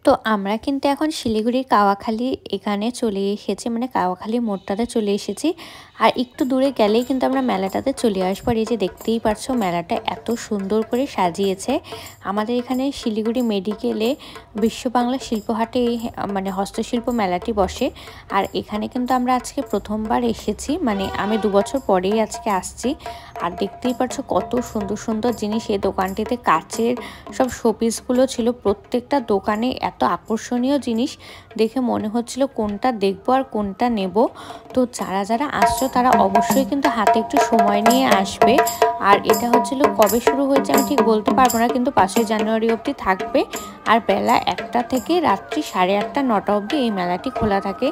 তো আমরা কিন্তু এখন শিলিগুড়ির কাওয়াখালী এখানে চলে এসেছি, মানে কাওয়াখালী মোড়টাতে চলে এসেছি। আর একটু দূরে গেলেই কিন্তু আমরা মেলাটাতে চলে আসবো। আর এই যে দেখতেই পারছো মেলাটা এত সুন্দর করে সাজিয়েছে। আমাদের এখানে শিলিগুড়ি মেডিকেলে বিশ্ব বাংলা শিল্পহাটে মানে হস্তশিল্প মেলাটি বসে। আর এখানে কিন্তু আমরা আজকে প্রথমবার এসেছি, মানে আমি 2 বছর পরেই আজকে আসছি। আর দেখতেই পারছো কত সুন্দর সুন্দর জিনিস এই দোকানটিতে, কাচের সব শোপিসগুলো ছিল। প্রত্যেকটা দোকানে এত আকর্ষণীয় জিনিস দেখে মনে হচ্ছিল কোনটা দেখবো আর কোনটা নেব। তো যারা যারা আসছো তারা অবশ্যই কিন্তু হাতে একটু সময় নিয়ে আসবে। আর এটা হচ্ছিল কবে শুরু হয়েছে আমি ঠিক বলতে পারবো না, কিন্তু 5ই জানুয়ারি অবধি থাকবে। আর বেলা 1টা থেকে রাত্রি 8:30 9টা অবধি এই মেলাটি খোলা থাকে।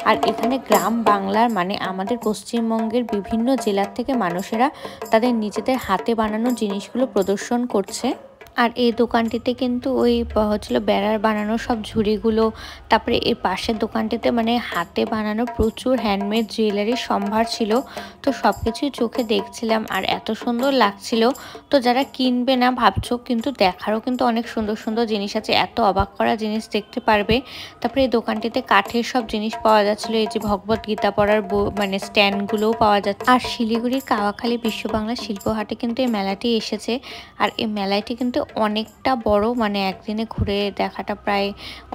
আর এখানে গ্রাম বাংলার মানে আমাদের পশ্চিমবঙ্গের বিভিন্ন জেলার থেকে মানুষেরা তাদের নিজেদের হাতে বানানো জিনিসগুলো প্রদর্শন করছে। আর এই দোকানটিতে কিন্তু ওই হচ্ছিল বেড়ার বানানো সব ঝুড়িগুলো, তারপরে এর পাশের দোকানটিতে মানে হাতে বানানো প্রচুর হ্যান্ডমেড জুয়েলারির সম্ভার ছিল। তো সব কিছুই চোখে দেখছিলাম আর এত সুন্দর লাগছিল। তো যারা কিনবে না ভাবছো, কিন্তু দেখারও কিন্তু অনেক সুন্দর সুন্দর জিনিস আছে, এত অবাক করা জিনিস দেখতে পারবে। তারপরে এই দোকানটিতে কাঠের সব জিনিস পাওয়া যাচ্ছিল, এই যে ভগবত গীতা পড়ার মানে স্ট্যান্ডগুলোও পাওয়া যাচ্ছে। আর শিলিগুড়ির কাওয়াখালী বিশ্ব বাংলা শিল্পহাটে কিন্তু এই মেলাটি এসেছে। আর এই মেলাটি কিন্তু অনেকটা বড়, মানে একদিনে ঘুরে দেখাটা প্রায়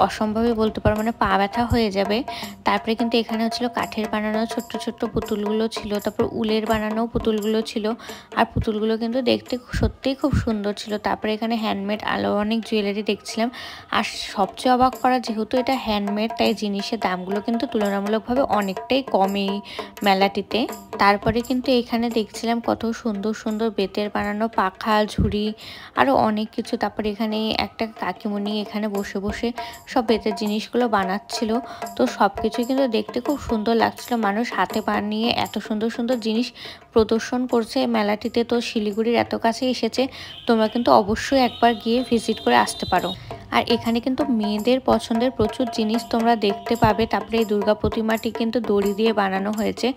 অসম্ভবই বলতে পারো, মানে পা ব্যথা হয়ে যাবে। তারপরে কিন্তু এখানে হচ্ছিল কাঠের বানানো ছোট্ট ছোট্ট পুতুলগুলো ছিল, তারপর উলের বানানো পুতুলগুলো ছিল। আর পুতুলগুলো কিন্তু দেখতে সত্যিই খুব সুন্দর ছিল। তারপরে এখানে হ্যান্ডমেড আলো অনেক জুয়েলারি দেখছিলাম। আর সবচেয়ে অবাক করা, যেহেতু এটা হ্যান্ডমেড তাই জিনিসের দামগুলো কিন্তু তুলনামূলকভাবে অনেকটাই কম এই মেলাটিতে। তারপরে কিন্তু এখানে দেখছিলাম কত সুন্দর সুন্দর বেতের বানানো পাখা, ঝুড়ি, আরও অনেক কিছু। তারপরে এখানে একটা কাকিমণি এখানে বসে বসে সব বেতের জিনিসগুলো বানাচ্ছিল। তো সব কিছুই কিন্তু দেখতে খুব সুন্দর লাগছিল। মানুষ হাতে বানিয়ে এত সুন্দর সুন্দর জিনিস প্রদর্শন করছে মেলাটিতে। তো শিলিগুড়ির এত কাছে এসেছে, তোমরা কিন্তু অবশ্যই একবার গিয়ে ভিজিট করে আসতে পারো। আর এখানে কিন্তু মেয়েদের পছন্দের প্রচুর জিনিস তোমরা দেখতে পাবে। তারপরে এই দুর্গা প্রতিমাটি কিন্তু দড়ি দিয়ে বানানো হয়েছে,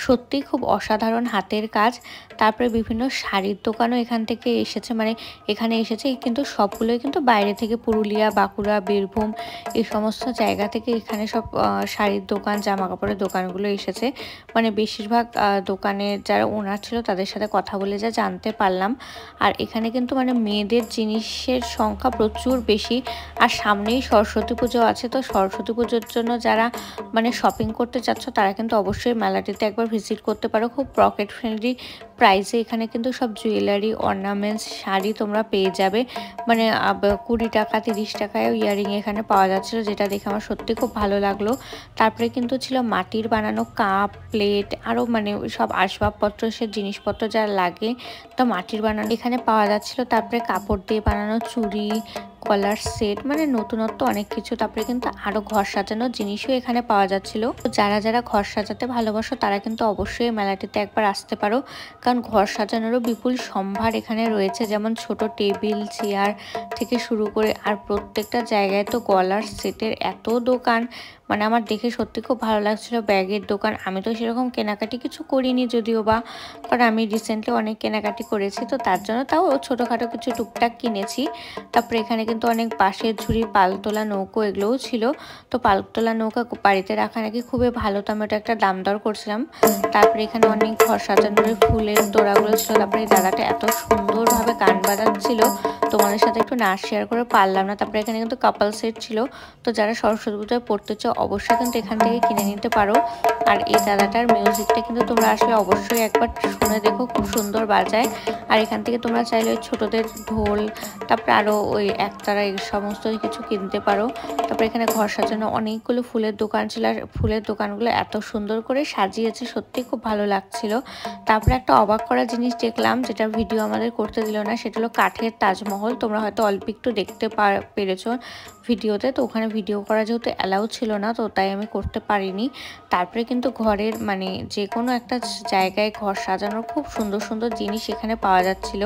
সত্যি খুব অসাধারণ হাতের কাজ। তারপরে বিভিন্ন শাড়ির দোকানও এখান থেকে এসেছে, মানে এখানে এসেছে, কিন্তু সবগুলোই কিন্তু বাইরে থেকে, পুরুলিয়া, বাঁকুড়া, বীরভূম এই সমস্ত জায়গা থেকে এখানে সব শাড়ির দোকান, জামা কাপড়ের দোকানগুলো এসেছে। মানে বেশিরভাগ দোকানের যারা ওনার ছিল তাদের সাথে কথা বলে যা জানতে পারলাম। আর এখানে কিন্তু মানে মেয়েদের জিনিসের সংখ্যা প্রচুর বেশি। আর সামনেই সরস্বতী পুজো আছে, তো সরস্বতী পুজোর জন্য যারা মানে শপিং করতে চাচ্ছ তারা কিন্তু অবশ্যই মেলাটিতে একবার ভিজিট করতে পারো। খুব পকেট ফ্রেন্ডলি প্রাইসে এখানে কিন্তু সব জুয়েলারি, অর্নামেন্টস, শাড়ি তোমরা পেয়ে যাবে। মানে 20 টাকা 30 টাকায় ইয়ারিং এখানে পাওয়া যাচ্ছিলো, যেটা দেখে আমার সত্যি খুব ভালো লাগলো। তারপরে কিন্তু ছিল মাটির বানানো কাপ, প্লেট, আরও মানে সব আসবাবপত্র, সে জিনিসপত্র যা লাগে তো মাটির বানানো এখানে পাওয়া যাচ্ছিলো। তারপরে কাপড় দিয়ে বানানো চুড়ি, কলার সেট, মানে নতুনত্ব অনেক কিছু। তারপরে কিন্তু আরো ঘর সাজানোর জিনিসও এখানে পাওয়া যাচ্ছিল। তো যারা যারা ঘর সাজাতে ভালোবাসো তারা কিন্তু অবশ্যই মেলাটিতে একবার আসতে পারো, কারণ ঘর সাজানোরও বিপুল সম্ভার এখানে রয়েছে। যেমন ছোট টেবিল, চেয়ার থেকে শুরু করে আর প্রত্যেকটা জায়গায় তো গলার সেটের এত দোকান, মানে আমার দেখে সত্যি খুব ভালো লাগছিল। ব্যাগের দোকান, আমি তো সেরকম কেনাকাটি কিছু করিনি যদিও বা, কারণ আমি রিসেন্টলি অনেক কেনাকাটি করেছি, তো তার জন্য তাও ছোটোখাটো কিছু টুকটাক কিনেছি। তারপরে এখানে কিন্তু অনেক বাঁশের ঝুড়ি, পালতোলা নৌকো এগুলোও ছিল। তো পালতোলা নৌকা বাড়িতে রাখা নাকি খুবই ভালো, তো আমি ওটা একটা দাম দর করছিলাম। তারপরে এখানে অনেক ঘর সাজানোর ফুলের তোড়াগুলো ছিল। তারপরে দাদাটা এত সুন্দরভাবে গান বাজাচ্ছিল, তোমাদের সাথে একটু নাচ শেয়ার করে পারলাম না। তারপরে এখানে কিন্তু কাপল সেট ছিল, তো যারা সরস্বতী পুজোয় পড়তে চাও অবশ্যই কিন্তু এখান থেকে কিনে নিতে পারো। আর এই দাদাটার মিউজিকটা কিন্তু তোমরা আসলে অবশ্যই একবার শুনে দেখো, খুব সুন্দর বাজায়। আর এখান থেকে তোমরা চাইলে ওই ছোটোদের ঢোল, তারপরে আরও ওই একতারা, এই সমস্ত কিছু কিনতে পারো। তারপরে এখানে ঘর সাজানো অনেকগুলো ফুলের দোকান ছিল, আর ফুলের দোকানগুলো এত সুন্দর করে সাজিয়েছে, সত্যি খুব ভালো লাগছিল। তারপরে একটা অবাক করা জিনিস দেখলাম, যেটা ভিডিও আমাদের করতে দিল না, সেটা হলো কাঠের তাজমহল। তোমরা হয়তো অল্প একটু দেখতে পেরেছো ভিডিওতে, তো ওখানে ভিডিও করা যেহেতু অ্যালাউ ছিল না, না, তো তাই আমি করতে পারিনি। তারপরে কিন্তু ঘরের মানে যে কোনো একটা জায়গায় ঘর সাজানোর খুব সুন্দর সুন্দর জিনিস এখানে পাওয়া যাচ্ছিল।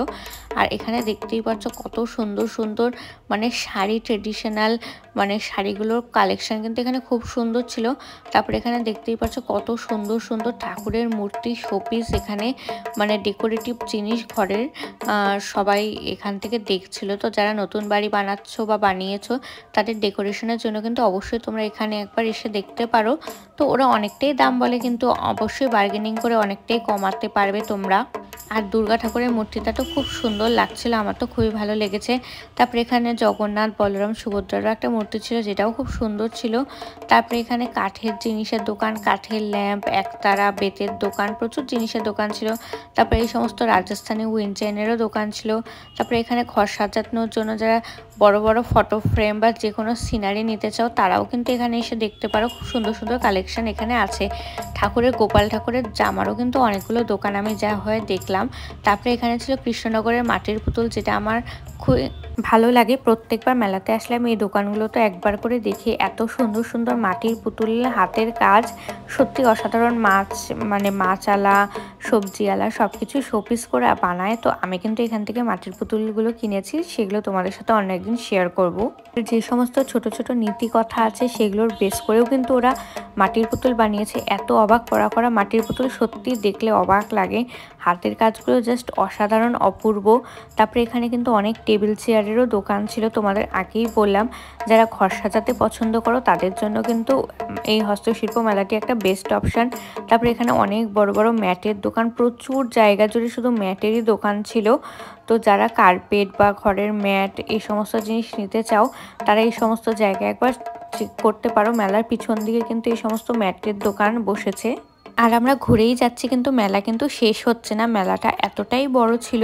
আর এখানে দেখতেই পাচ্ছ কত সুন্দর সুন্দর মানে শাড়ি, ট্রেডিশনাল মানে শাড়িগুলোর কালেকশন কিন্তু এখানে খুব সুন্দর ছিল। তারপরে এখানে দেখতেই পাচ্ছ কত সুন্দর সুন্দর ঠাকুরের মূর্তি, শোপিস, এখানে মানে ডেকোরেটিভ জিনিস ঘরের সবাই এখান থেকে দেখছিল। তো যারা নতুন বাড়ি বানাচ্ছ বা বানিয়েছো তাদের ডেকোরেশনের জন্য কিন্তু অবশ্যই তোমরা এখানে একবার এসে দেখতে পারো। তো ওরা অনেকটাই দাম বলে, কিন্তু অবশ্যই বার্গেনিং করে অনেকটাই কমাতে পারবে তোমরা। আর দুর্গা ঠাকুরের মূর্তিটা তো খুব সুন্দর লাগছিল, আমার তো খুবই ভালো লেগেছে। তারপরে এখানে জগন্নাথ, বলরাম, সুভদ্রারও একটা মূর্তি ছিল, যেটাও খুব সুন্দর ছিল। তারপরে এখানে কাঠের জিনিসের দোকান, কাঠের ল্যাম্প, একতারা, বেতের দোকান, প্রচুর জিনিসের দোকান ছিল। তারপরে এই সমস্ত রাজস্থানী উইনচেনেরও দোকান ছিল। তারপরে এখানে ঘর সাজানোর জন্য যারা বড় বড় ফটো ফ্রেম বা যে কোনো সিনারি নিতে চাও তারাও কিন্তু এখানে এসে দেখতে পারো। খুব সুন্দর সুন্দর কালেকশন এখানে আছে। ঠাকুরের, গোপাল ঠাকুরের জামারও কিন্তু অনেকগুলো দোকান আমি যা হয় দেখলাম। তারপরে এখানে ছিল কৃষ্ণনগরের মাটির পুতুল, যেটা আমার খুব ভালো লাগে। প্রত্যেকবার মেলাতে আসলে আমি এই দোকানগুলো তো একবার করে দেখি। এত সুন্দর সুন্দর মাটির পুতুল, হাতের কাজ, সত্যি অসাধারণ। মাছালা, সবজিওয়ালা সব কিছু শোপিস করে বানায়। তো আমি কিন্তু এখান থেকে মাটির পুতুলগুলো কিনেছি, সেগুলো তোমাদের সাথে অন্য একদিন শেয়ার করব। যে সমস্ত ছোট ছোট নীতি কথা আছে সেগুলোর বেস করেও কিন্তু ওরা মাটির পুতুল বানিয়েছে। এত অবাক করা মাটির পুতুল, সত্যি দেখলে অবাক লাগে। হাতের কাজগুলো জাস্ট অসাধারণ, অপূর্ব। তারপরে এখানে কিন্তু অনেক টেবিল চেয়ারেরও দোকান ছিল। তোমাদের আগেই বললাম, যারা ঘর সাজাতে পছন্দ করো তাদের জন্য কিন্তু এই হস্তশিল্প মেলাটি একটা বেস্ট অপশান। তারপরে এখানে অনেক বড় বড় ম্যাটের দোকান, প্রচুর জায়গা জুড়ে শুধু ম্যাটেরই দোকান ছিল। তো যারা কার্পেট বা ঘরের ম্যাট এই সমস্ত জিনিস নিতে চাও তারা এই সমস্ত জায়গায় একবার চেক করতে পারো। মেলার পিছন দিকে কিন্তু এই সমস্ত ম্যাটের দোকান বসেছে। আর আমরা ঘুরেই যাচ্ছি, কিন্তু মেলা কিন্তু শেষ হচ্ছে না। মেলাটা এতটাই বড় ছিল,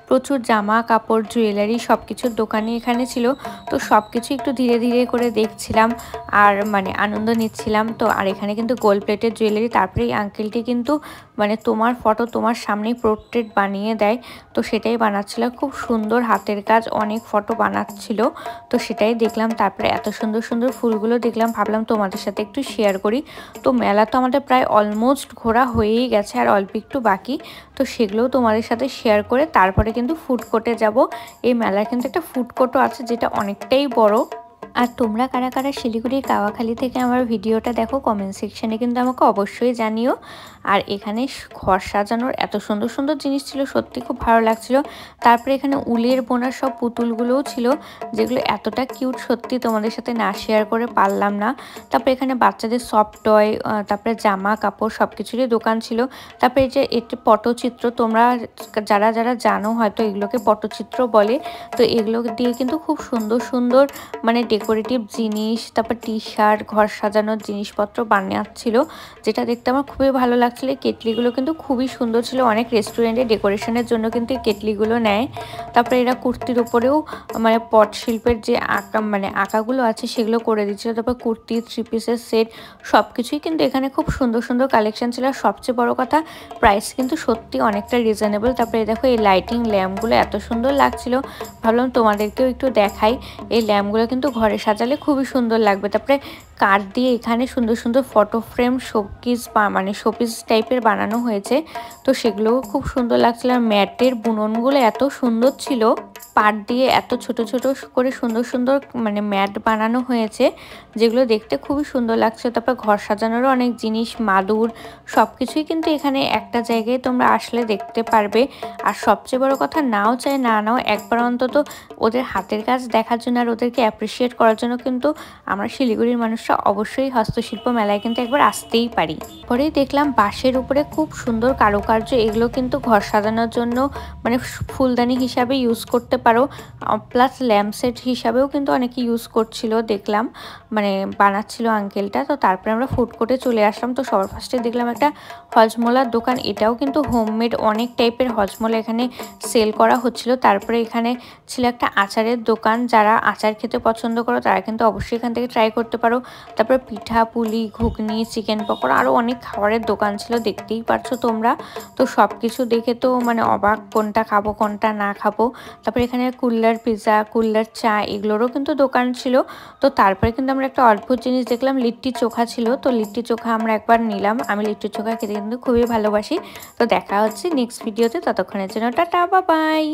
প্রচুর জামা কাপড়, জুয়েলারি সব কিছুর দোকানই এখানে ছিল। তো সব কিছু একটু ধীরে ধীরে করে দেখছিলাম আর মানে আনন্দ নিচ্ছিলাম। তো আর এখানে কিন্তু গোল্ড প্লেটের জুয়েলারি। তারপরে এই আঙ্কেলটি কিন্তু মানে তোমার ফটো তোমার সামনেই পোর্ট্রেট বানিয়ে দেয়, তো সেটাই বানাচ্ছিল। খুব সুন্দর হাতের কাজ, অনেক ফটো বানাচ্ছিল, তো সেটাই দেখলাম। তারপরে এত সুন্দর সুন্দর ফুলগুলো দেখলাম, ভাবলাম তোমাদের সাথে একটু শেয়ার করি। তো মেলা তো আমাদের প্রায় অলমোস্ট ঘোরা হয়েই গেছে, আর অল্প একটু বাকি। তো সেগুলোও তোমাদের সাথে শেয়ার করে তারপরে কিন্তু ফুড কোর্টে যাব। এই মেলার কিন্তু একটা ফুড কোর্টও আছে, যেটা অনেকটাই বড়। আর তোমরা কারা কারা শিলিগুড়ির কাওয়াখালী থেকে আমার ভিডিওটা দেখো কমেন্ট সেকশানে কিন্তু আমাকে অবশ্যই জানিও। আর এখানে ঘর সাজানোর এত সুন্দর সুন্দর জিনিস ছিল, সত্যি খুব ভালো লাগছিল। তারপরে এখানে উলের বোনার সব পুতুলগুলোও ছিল, যেগুলো এতটা কিউট, সত্যি তোমাদের সাথে না শেয়ার করে পারলাম না। তারপরে এখানে বাচ্চাদের সফট টয়, তারপরে জামা কাপড় সব কিছুরই দোকান ছিল। তারপরে এই যে একটি পটচিত্র, তোমরা যারা যারা জানো হয়তো এগুলোকে পটচিত্র বলে। তো এগুলো দিয়ে কিন্তু খুব সুন্দর সুন্দর মানে ডেকোরেটিভ জিনিস, তারপর টি শার্ট, ঘর সাজানোর জিনিসপত্র বানাচ্ছিল, যেটা দেখতে আমার খুবই ভালো লাগছিল। এই কেটলিগুলো কিন্তু খুবই সুন্দর ছিল। অনেক রেস্টুরেন্টে ডেকোরেশনের জন্য কিন্তু এই কেটলিগুলো নেয়। তারপরে এরা কুর্তির উপরেও মানে পট শিল্পের যে আঁকাগুলো আছে সেগুলো করে দিচ্ছিল। তারপর কুর্তি, 3 পিসের সেট সব কিছুই কিন্তু এখানে খুব সুন্দর সুন্দর কালেকশন ছিল। আর সবচেয়ে বড় কথা, প্রাইস কিন্তু সত্যি অনেকটা রিজনেবল। তারপরে দেখো এই লাইটিং ল্যাম্পগুলো এত সুন্দর লাগছিল, ভাবলাম তোমাদেরকেও একটু দেখাই। এই ল্যাম্পগুলো কিন্তু ঘরে সাজালে খুবই সুন্দর লাগবে। তারপরে কাঠ দিয়ে এখানে সুন্দর সুন্দর ফটো ফ্রেম, শোপিস টাইপের বানানো হয়েছে, তো সেগুলোও খুব সুন্দর লাগছিল। আর ম্যাটের বুননগুলো এত সুন্দর ছিল, পাট দিয়ে এত ছোট ছোট করে সুন্দর সুন্দর মানে ম্যাট বানানো হয়েছে, যেগুলো দেখতে খুবই সুন্দর লাগছে। তারপর ঘর সাজানোরও অনেক জিনিস, মাদুর সব কিছুই কিন্তু এখানে একটা জায়গায় তোমরা আসলে দেখতে পারবে। আর সবচেয়ে বড় কথা, নাও চাই না নাও, একবার অন্তত ওদের হাতের কাজ দেখার জন্য আর ওদেরকে অ্যাপ্রিসিয়েট করার জন্য কিন্তু আমরা শিলিগুড়ির মানুষরা অবশ্যই হস্তশিল্প মেলায় কিন্তু একবার আসতেই পারি। পরেই দেখলাম বাঁশের উপরে খুব সুন্দর কারুকার্য, এগুলো কিন্তু ঘর সাজানোর জন্য মানে ফুলদানি হিসাবে ইউজ করতে পারো, প্লাস ল্যাম্প সেট হিসাবেও কিন্তু অনেকে ইউজ করছিল দেখলাম, মানে বানাচ্ছিল আঙ্কেলটা। তো তারপরে আমরা ফুড কোর্টে চলে আসলাম। তো সবার ফার্স্টে দেখলাম একটা হজমোলার দোকান, এটাও কিন্তু হোমমেড অনেক টাইপের হজমোলা এখানে সেল করা হচ্ছিল। তারপরে এখানে ছিল একটা আচারের দোকান, যারা আচার খেতে পছন্দ পছন্দ করো তারা কিন্তু অবশ্যই এখান থেকে ট্রাই করতে পারো। তারপরে পিঠা, পুলি, ঘুগনি, চিকেন পকোড়া আরও অনেক খাবারের দোকান ছিল, দেখতেই পারছো তোমরা। তো সব কিছু দেখে তো মানে অবাক, কোনটা খাবো কোনটা না খাবো। তারপরে এখানে কুল্লার পিৎজা, কুল্লার চা এগুলোরও কিন্তু দোকান ছিল। তো তারপরে কিন্তু আমরা একটা অদ্ভুত জিনিস দেখলাম, লিট্টি চোখা ছিল। তো লিট্টি চোখা আমরা একবার নিলাম, আমি লিট্টি চোখা খেতে কিন্তু খুবই ভালোবাসি। তো দেখা হচ্ছে নেক্সট ভিডিওতে, ততক্ষণের জন্য টাটা, বাই বাই।